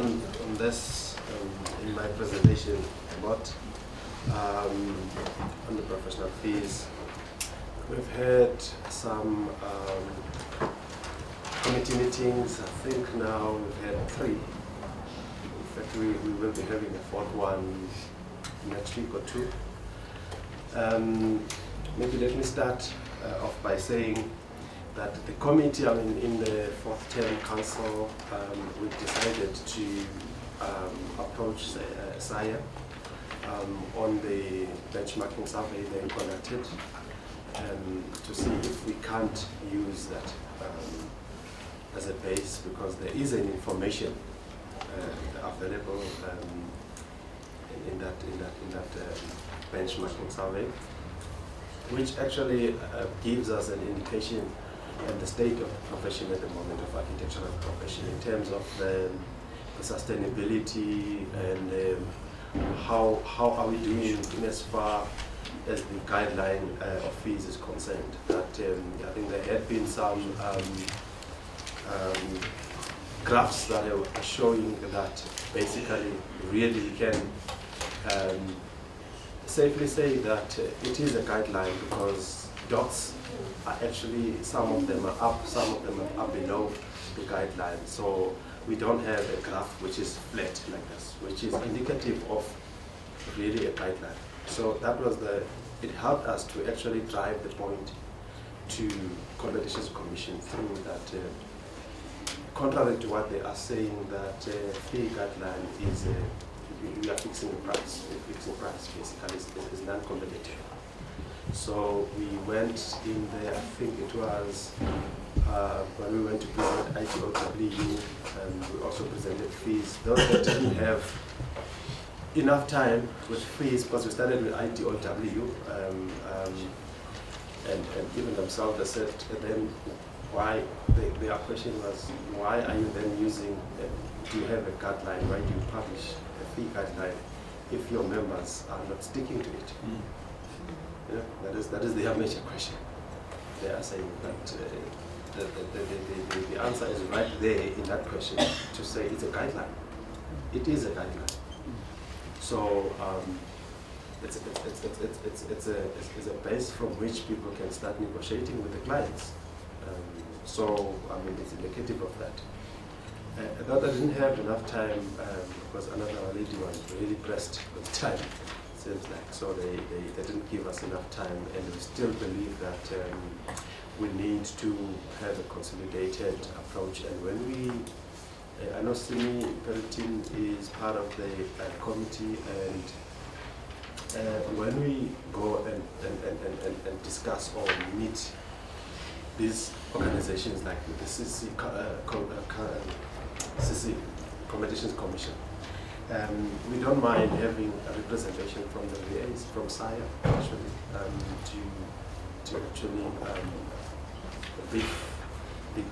on this in my presentation about on the professional fees. We've had some committee meetings. I think now we've had 3. In fact, we will be having a 4th one next week or 2. Maybe let me start off by saying that the committee, in the 4th term council, we decided to approach SACAP on the benchmarking survey they conducted to see if we can't use that as a base, because there is an information available in that benchmarking survey, which actually gives us an indication of the state of the profession at the moment, of architectural profession, in terms of the sustainability and how are we doing in as far as the guideline of fees is concerned. That I think there had been some graphs that are showing that basically really can safely say that it is a guideline, because dots are actually, some of them are up, some of them are below the guideline. So we don't have a graph which is flat like this, which is indicative of really a guideline. So that was it helped us to actually drive the point to Competitions Commission through that, contrary to what they are saying, that fee guideline is we are fixing the price. The fixing price basically is non-competitive. So we went in there, I think it was when we went to present ITOW, and we also presented fees. Those that didn't have enough time with fees, because we started with ITOW, and even themselves, they said then why, their question was, why are you then using, do you have a guideline, why do you publish a fee guideline if your members are not sticking to it? You know, that is their major question. They are saying that the answer is right there in that question, to say it's a guideline. It is a guideline. So it's a base from which people can start negotiating with the clients. So it's indicative of that. I thought I didn't have enough time because another lady was really pressed with time. Seems like, so they didn't give us enough time, and we still believe that we need to have a consolidated approach. And when we, I know Simi Peritin is part of the committee, and when we go and discuss or meet these organizations like the CC Competitions Commission, we don't mind having a representation from the VAs, from SACAP, actually, to actually big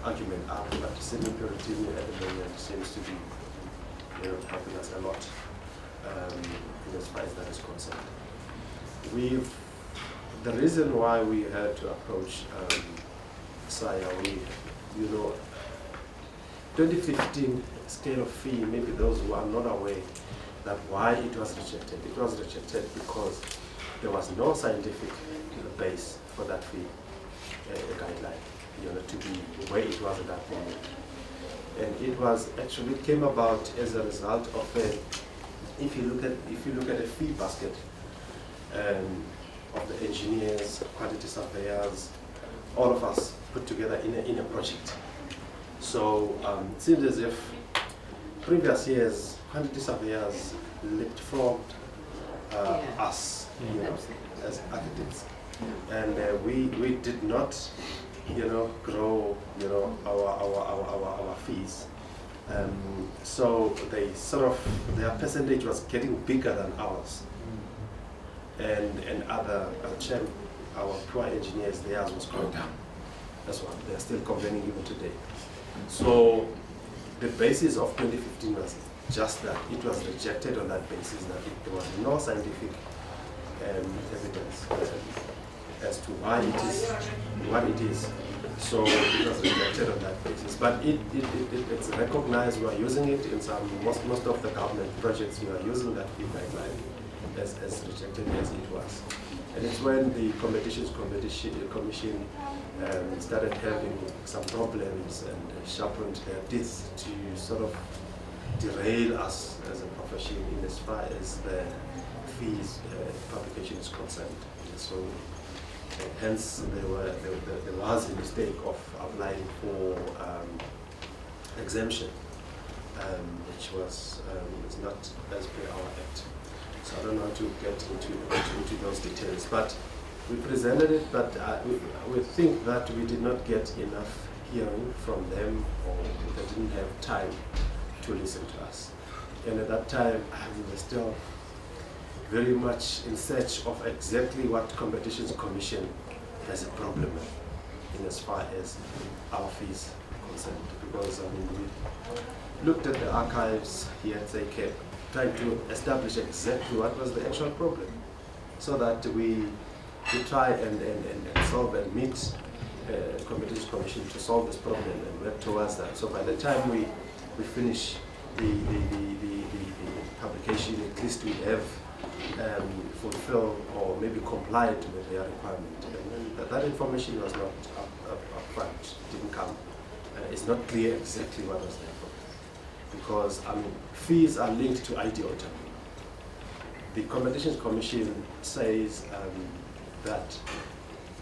argument out. But Sydney Peritin at the moment seems to be, helping us a lot as far as that is concerned. The reason why we had to approach SACAP, 2015 scale of fee, maybe those who are not aware that why it was rejected. It was rejected because there was no scientific base for that fee guideline, to be where it was at that moment. And it was actually came about as a result of if you look at a fee basket of the engineers, quantity surveyors, all of us put together in a project. So it seems as if previous years, quantity surveyors leapfrogged us, as architects, and we did not, grow, our fees. So they their percentage was getting bigger than ours, and our poor engineers, theirs was going down. That's what they're still complaining even today. So the basis of 2015 was just that. It was rejected on that basis, that there was no scientific evidence as to why it is what it is. So it was rejected on that basis. But it's recognized. We are using it in most of the government projects. We are using that fee guideline as rejected as it was. And it's when the Competition Commission started having some problems and sharpened their teeth to sort of derail us as a profession in as far as the fees publication is concerned. So hence there was a mistake of applying for exemption, which was is not as per our act. So I don't know how to get into those details, but we presented it, but we think that we did not get enough hearing from them, or they didn't have time to listen to us. And at that time, we were still very much in search of exactly what Competition Commission has a problem with, in as far as our fees are concerned. Because I mean, we looked at the archives here at SACAP, trying to establish exactly what was the actual problem, so that we try and solve and meet Competition Commission to solve this problem and work towards that. So by the time we finish the publication, at least we have fulfilled or maybe complied with their requirement. And then that information was not upfront, didn't come. It's not clear exactly what was there for. Because I mean, fees are linked to ID author. The Competition Commission says that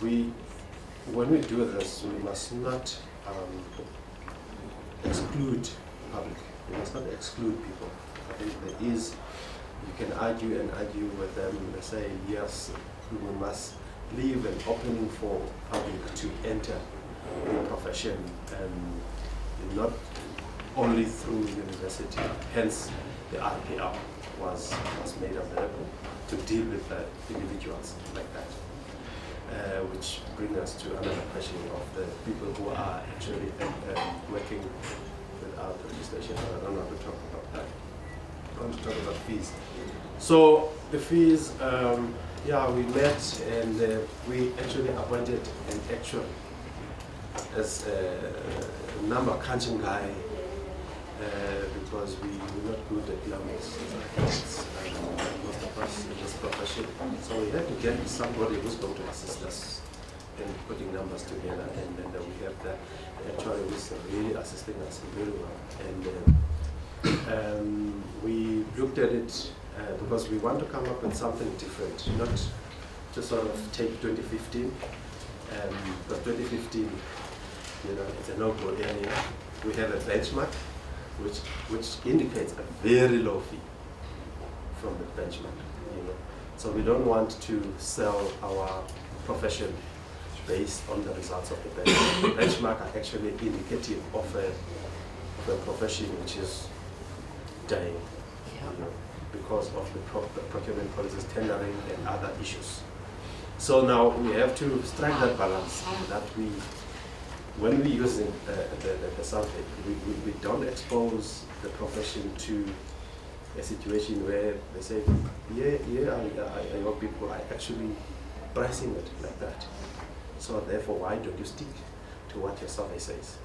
when we do this, we must not exclude public. We must not exclude people. I think there is, you can argue with them and say, yes, we must leave an opening for public to enter the profession, and not only through university. Hence, the RPR was made available to deal with individuals like that, which brings us to another question of the people who are actually working without registration. I don't know how to talk about that. I want to talk about fees. So the fees, yeah, we met and we actually appointed an actuary as a number crunching guy, because we were not good at numbers as most of us in this profession. So we had to get somebody who's going to assist us in putting numbers together, and then we have the actuary who's really assisting us very well. And we looked at it because we want to come up with something different, not to sort of take 2015, but 2015, you know, it's a no-go area. We have a benchmark which indicates a very low fee from the benchmark, you know. So we don't want to sell our profession based on the results of the benchmark. The benchmark are actually indicative of a profession which is dying, you know, because of the procurement policies, tendering, and other issues. So now we have to strike that balance that when we use the survey, we don't expose the profession to a situation where they say, your people are actually pricing it like that. So therefore, why don't you stick to what your survey says?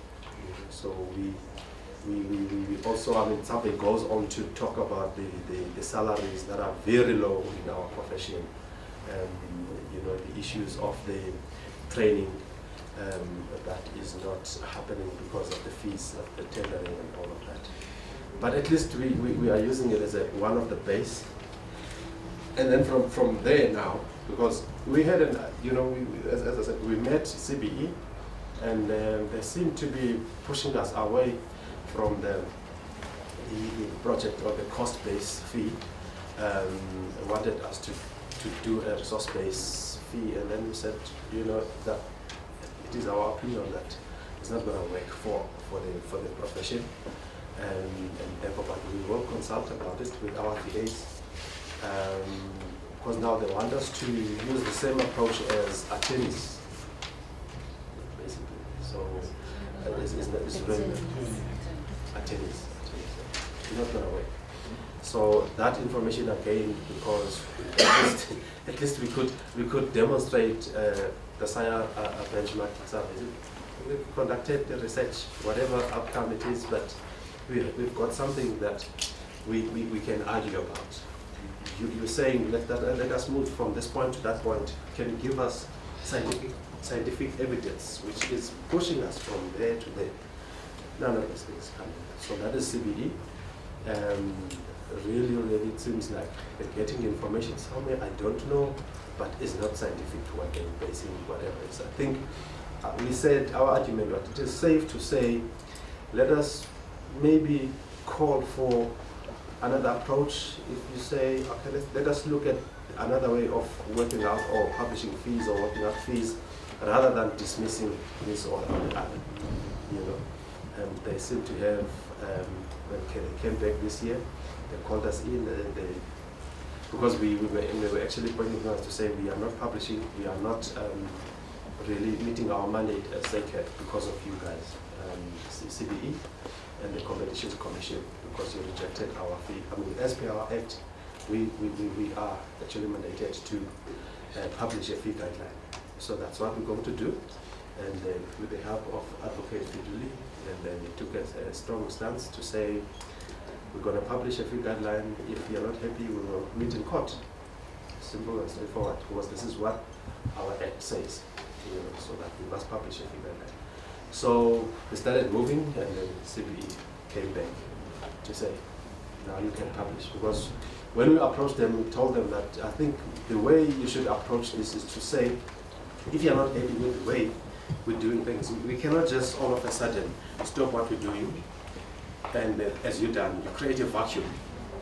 So we also, I mean, survey goes on to talk about the salaries that are very low in our profession, you know, the issues of the training that is not happening because of the fees of the tendering and all of that. But at least we are using it as one of the base. And then from there now, because we had you know, as I said, we met CBE, and they seem to be pushing us away from the project or the cost-based fee. Wanted us to do a resource-based fee, and then we said, you know, that it is our opinion that it's not going to work for the profession, and therefore, but we will consult about it with our VAs, because now they want us to use the same approach as attorneys, basically. So it's really attorneys. It's not going to work. So that information again, because at least we could demonstrate the SIA benchmark survey. conducted the research, whatever outcome it is, but we've got something that we can argue about. You're saying let us move from this point to that point. Can you give us scientific evidence which is pushing us from there to there? None of these things come. So that is CBE. Really, it seems like they're getting information somewhere, I don't know, but it's not scientific what they're basing whatever it is. I think we said our argument, but it is safe to say, let us maybe call for another approach. If you say, okay, let us look at another way of working out or publishing fees or working out fees, rather than dismissing this or the other. You know, they seem to have, when they came back this year, they called us in, because we were actually pointing us to say we are not publishing, we are not really meeting our mandate as SACAP because of you guys, CBE and the Competition Commission, because you rejected our fee. I mean, as per our act, we are actually mandated to publish a fee guideline. So that's what we're going to do, and with the help of Advocate Fiduli, and then we took a strong stance to say we're going to publish a fee guideline. If you're not happy, we will meet in court. Simple and straightforward, because this is what our act says, you know, so that we must publish a fee guideline. So we started moving, and then CBE came back to say, now you can publish. Because when we approached them, we told them that I think the way you should approach this is to say, if you're not happy with the way we're doing things, we cannot just all of a sudden stop what we're doing, and as you've done, you create a vacuum.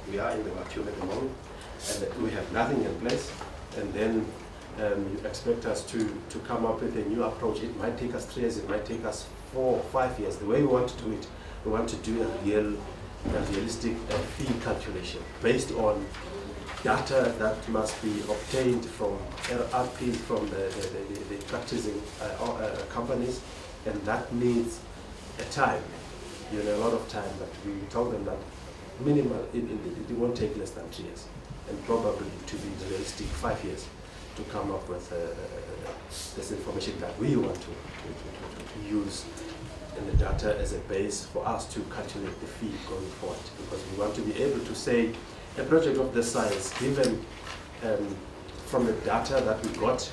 We are in the vacuum at the moment, and we have nothing in place, and then you expect us to come up with a new approach. It might take us 3 years, it might take us 4 or 5 years. The way we want to do it, we want to do a realistic fee calculation based on data that must be obtained from RPs, from the practicing companies, and that needs a time, you know, a lot of time. But we told them that minimal, it won't take less than 3 years, and probably to be realistic 5 years to come up with this information that we want to use and the data as a base for us to calculate the fee going forward, because we want to be able to say a project of this size, given from the data that we got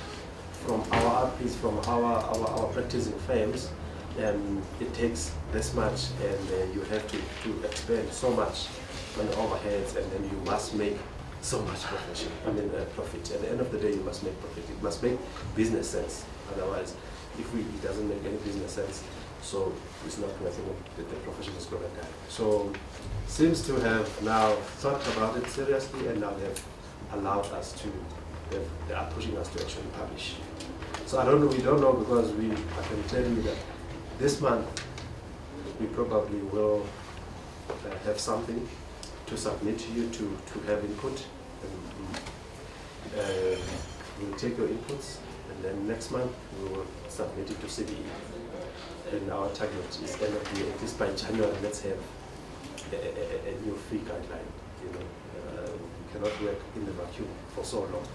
from our RPs, from our practicing firms, it takes this much, and you have to expend so much on the overheads, and then you must make so much profit. Profit. At the end of the day, you must make profit. It must make business sense. Otherwise, it doesn't make any business sense, so it's not worth it. The profession is going to die. So, seems to have now thought about it seriously, and now they have allowed us to. They are pushing us to actually publish. So I don't know. We don't know, because I can tell you that this month we probably will have something to submit to you to have input. We'll take your inputs, and then next month we will submit it to CBE. And our target is end of the year, at least by January, let's have a new fee guideline. You know, we cannot work in the vacuum for so long.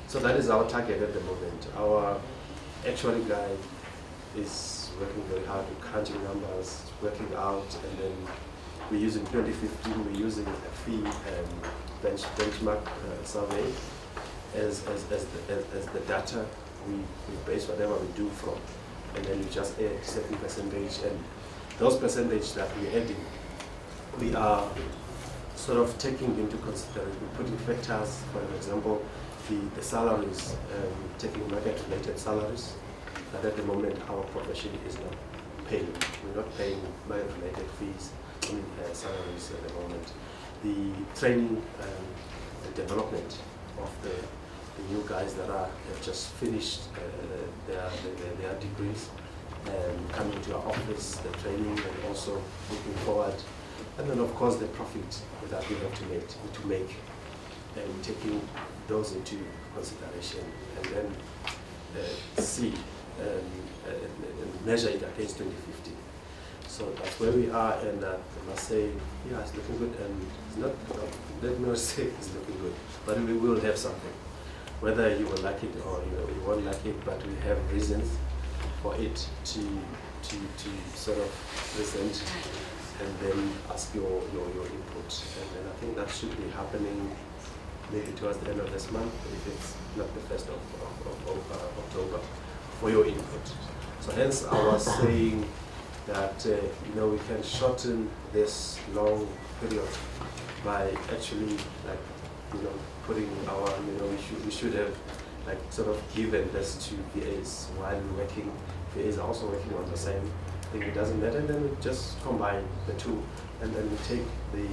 So that is our target at the moment. Our actual guy is working very hard, crunching numbers, working out, and then we're using 2015. We're using a fee benchmark survey as the data we base whatever we do from, and then we just add a certain percentage, and those percentage that we're adding, we are sort of taking into consideration, putting factors, for example, the salaries, taking market-related salaries, that at the moment our profession is not paying. We're not paying market-related fees, salaries at the moment. The training and development of the new guys that have just finished their degrees, coming to our office, the training, and also looking forward. And then of course the profit that we have to make, and taking those into consideration, and then see and measure it against 2050. So that's where we are, and I must say, yeah, it's looking good, and it's not, let me not say it's looking good, but we will have something. Whether you will like it or you won't like it, but we have reasons for it to to sort of present and then ask your input. And then I think that should be happening maybe towards the end of this month, if it's not the 1st of October, for your input. So hence I was saying that we can shorten this long period by actually putting our, we should have sort of given this to VAs while working. VAs are also working on the same thing. It doesn't matter, and then we just combine the two, and then we take the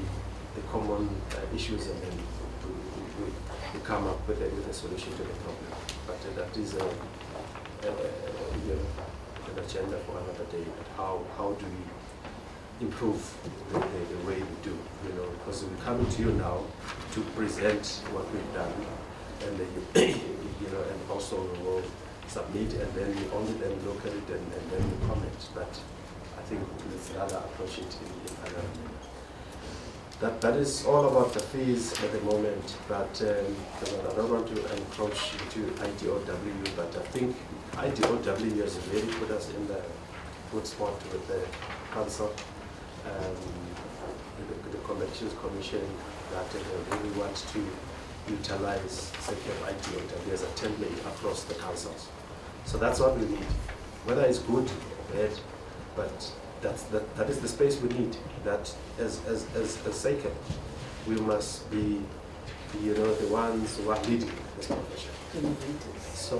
common issues, and then we come up with a solution to the problem. But that is an agenda for another day. How do we improve the way we do? Because we're coming to you now to present what we've done, and then and also we will submit, and then we only then look at it and then we comment. But I think let's rather approach it in another manner. That is all about the fees at the moment, but I don't want to encroach into IDOW, but I think IDOW has really put us in the good spot with the council, the Collections Commission, that they really want to utilize SACAP IDOW as a template across the councils. So that's what we need, whether it's good or bad, but that is the space we need. That as SACAP, we must be the ones who are leading this profession. So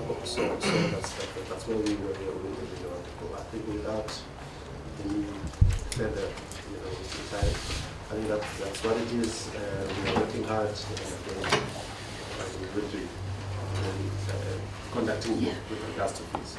that's where we want to go. I think without any further time, I think that's what it is. We are working hard, and we will be conducting with regards to fees.